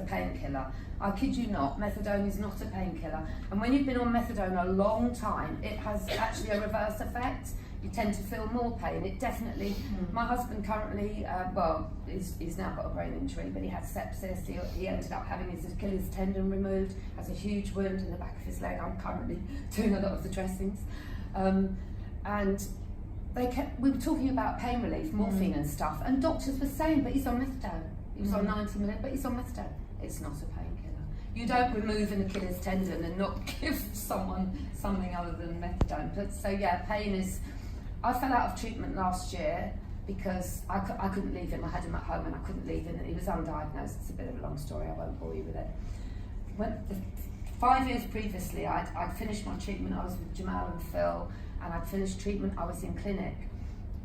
painkiller. I kid you not, methadone is not a painkiller. And when you've been on methadone a long time, it has actually a reverse effect. You tend to feel more pain. It definitely, my husband currently, he's now got a brain injury, but he had sepsis. He ended up having his Achilles tendon removed, has a huge wound in the back of his leg. I'm currently doing a lot of the dressings. And we were talking about pain relief, morphine and stuff, and doctors were saying, but he's on methadone. He was on 90 milligrams, but he's on methadone. It's not a painkiller. You don't remove an Achilles tendon and not give someone something other than methadone. But so yeah, pain is. I fell out of treatment last year because I couldn't leave him. I had him at home and I couldn't leave him. He was undiagnosed. It's a bit of a long story. I won't bore you with it. 5 years previously, I'd finished my treatment. I was with Jamal and Phil, and I'd finished treatment. I was in clinic.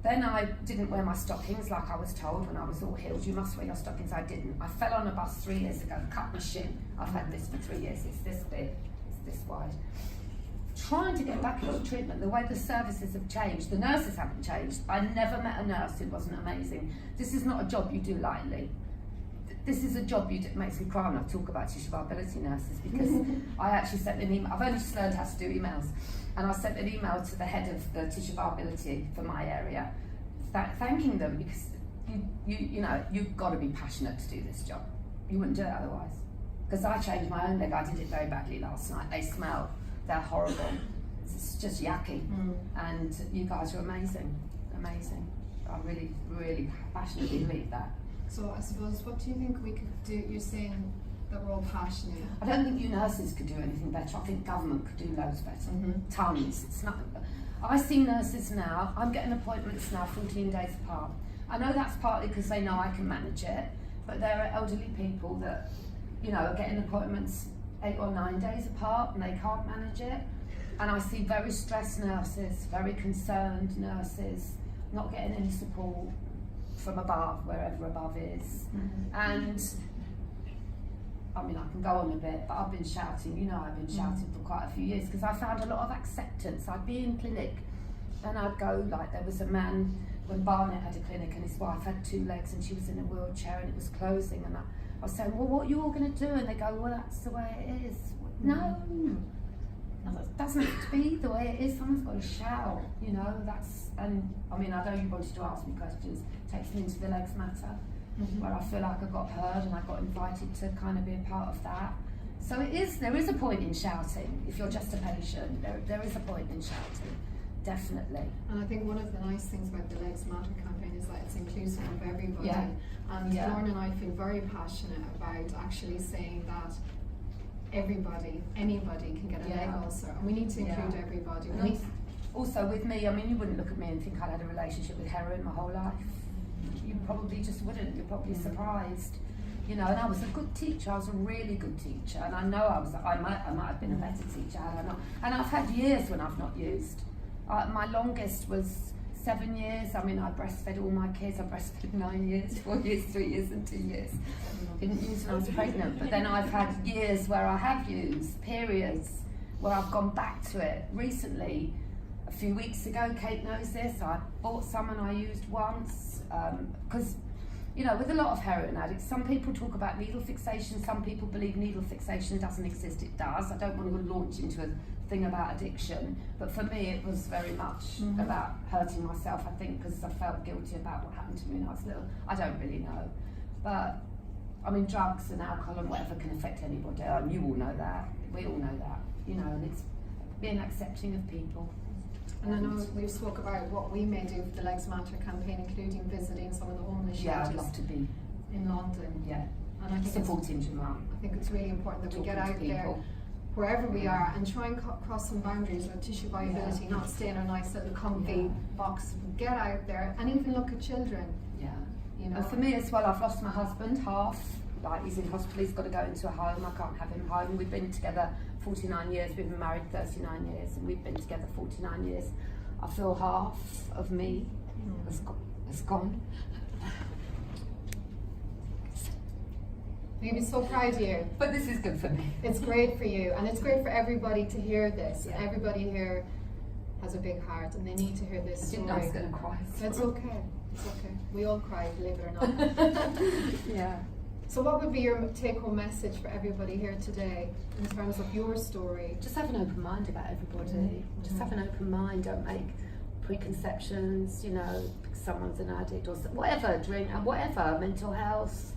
Then I didn't wear my stockings like I was told when I was all healed. You must wear your stockings. I didn't. I fell on a bus 3 years ago, cut my shin. I've had this for 3 years. It's this big. It's this wide. Trying to get back into treatment, the way the services have changed, the nurses haven't changed. I never met a nurse who wasn't amazing. This is not a job you do lightly. This is a job you do. It makes me cry when I talk about tissue viability nurses, because I actually sent an email. I've only just learned how to do emails, and I sent an email to the head of the tissue viability for my area, thanking them, because you know, you've got to be passionate to do this job. You wouldn't do it otherwise. Because I changed my own leg. I did it very badly last night. They smell. They're horrible. It's just yucky. And you guys are amazing, amazing. I really, really passionately believe that. So I suppose, what do you think we could do? You're saying that we're all passionate. I don't think you nurses could do anything better. I think government could do loads better. Tons. It's not. I see nurses now. I'm getting appointments now 14 days apart. I know that's partly because they know I can manage it, but there are elderly people that, you know, are getting appointments 8 or 9 days apart and they can't manage it. And I see very stressed nurses, very concerned nurses, not getting any support from above, wherever above is. And I mean, I can go on a bit, but I've been shouting, you know, I've been shouting for quite a few years, because I found a lot of acceptance. I'd be in clinic and I'd go, like, there was a man when Barnett had a clinic and his wife had 2 legs and she was in a wheelchair and it was closing, and I was saying, well, what are you all going to do? And they go, well, that's the way it is. No, it doesn't have to be the way it is. Someone's got to shout, you know, that's, and I mean, I know you wanted to ask me questions, takes me into the Legs Matter, where I feel like I got heard and I got invited to kind of be a part of that. So there is a point in shouting. If you're just a patient, there is a point in shouting, definitely. And I think one of the nice things about the Legs Matter campaign is that it's inclusive of everybody. And Lorna and I feel very passionate about actually saying that anybody can get a leg ulcer, and we need to include everybody. Also with me, I mean, you wouldn't look at me and think I'd had a relationship with heroin my whole life. You probably just wouldn't. You're probably surprised, you know. And I was a good teacher. I was a really good teacher, and I know I might have been a better teacher had I not. And I've had years when I've not used. My longest was 7 years. I mean, I breastfed all my kids. I breastfed 9 years, 4 years, 3 years, and 2 years. Didn't use when I was pregnant, but then I've had years where I have used, periods where I've gone back to it. Recently, a few weeks ago, Kate knows this, I bought some and I used once, because, you know, with a lot of heroin addicts, some people talk about needle fixation, some people believe needle fixation doesn't exist. It does. I don't want to launch into a thing about addiction, but for me it was very much about hurting myself, I think, because I felt guilty about what happened to me when I was little. I don't really know, but I mean, drugs and alcohol and whatever can affect anybody, and you all know that, we all know that, you know, and it's being accepting of people. And I know we spoke about what we may do with the Legs Matter campaign, including visiting some of the homeless shelters. Yeah, I'd love to be in London. Yeah, and I think supporting Jamal. I think it's really important that we get out there, wherever we are, and try and cross some boundaries with tissue viability, not stay in a nice little comfy box. Get out there and even look at children. Yeah. You know. And for me as well, I've lost my husband, half. Like, he's in hospital, he's got to go into a home, I can't have him home. We've been together 49 years, we've been married 39 years, and we've been together 49 years. I feel half of me has gone. You'd be so proud of you. But this is good for me. It's great for you, and it's great for everybody to hear this. Yeah. Everybody here has a big heart, and they need to hear this story. I was going to cry. It's okay. It's okay. We all cry, believe it or not. Yeah. So what would be your take-home message for everybody here today in terms of your story? Just have an open mind about everybody. Just have an open mind. Don't make preconceptions, you know, because someone's an addict or whatever, drink, whatever, mental health.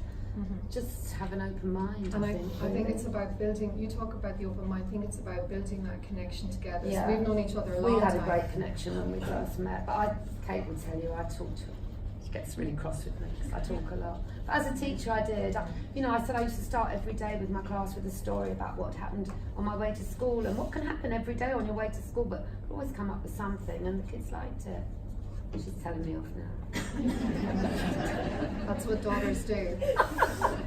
Just have an open mind. And I think it's about building, you talk about the open mind, I think it's about building that connection together. Yeah. So we've known each other a long time. We had a great connection when we first met, but Kate will tell you, I talk to her. She gets really cross with me because I talk a lot. But as a teacher I did, I said I used to start every day with my class with a story about what happened on my way to school and what can happen every day on your way to school, but I always come up with something and the kids liked it. She's telling me off now. That's what daughters do.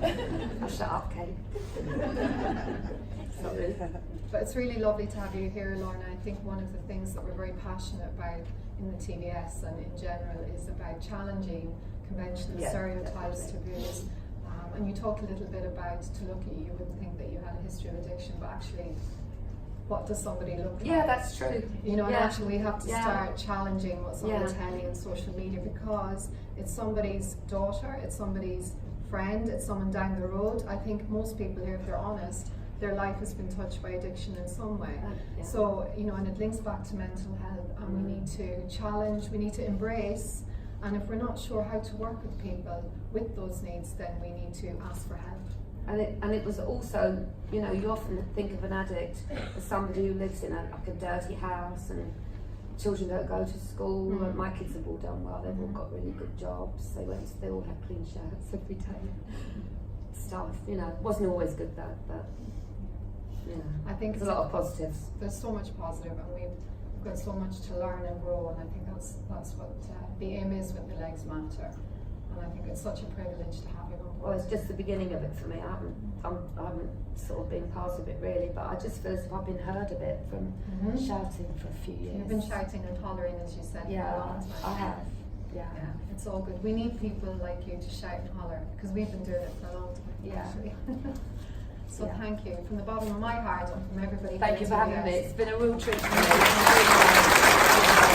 Oh, shut up, Kate. Sorry. But it's really lovely to have you here, Lorna. I think one of the things that we're very passionate about in the TVS and in general is about challenging conventional stereotypes, taboos. And you talked a little bit about, to look at you, you wouldn't think that you had a history of addiction, but actually, what does somebody look like? Yeah, that's true. You know, and actually we have to start challenging what's on the telly and social media, because it's somebody's daughter, it's somebody's friend, it's someone down the road. I think most people here, if they're honest, their life has been touched by addiction in some way. So, you know, and it links back to mental health, and we need to challenge, we need to embrace, and if we're not sure how to work with people with those needs, then we need to ask for help. And it was also, you know, you often think of an addict as somebody who lives in a dirty house and children don't go to school. And my kids have all done well, they've all got really good jobs, they all had clean shirts every day. Stuff, you know, it wasn't always good though, but you know, I think there's a lot of positives. There's so much positive, and we've got so much to learn and grow, and I think that's what the aim is with the Legs Matter. And I think it's such a privilege to have you on board. Well, it's just the beginning of it for me. I haven't sort of been part of it really, but I just feel as if I've been heard a bit from shouting for a few years. You've been shouting and hollering, as you said, for a long time. I have. Yeah. It's all good. We need people like you to shout and holler, because we've been doing it for a long time, actually. So thank you from the bottom of my heart and from everybody. Thank you for having me. It's been a real treat for me.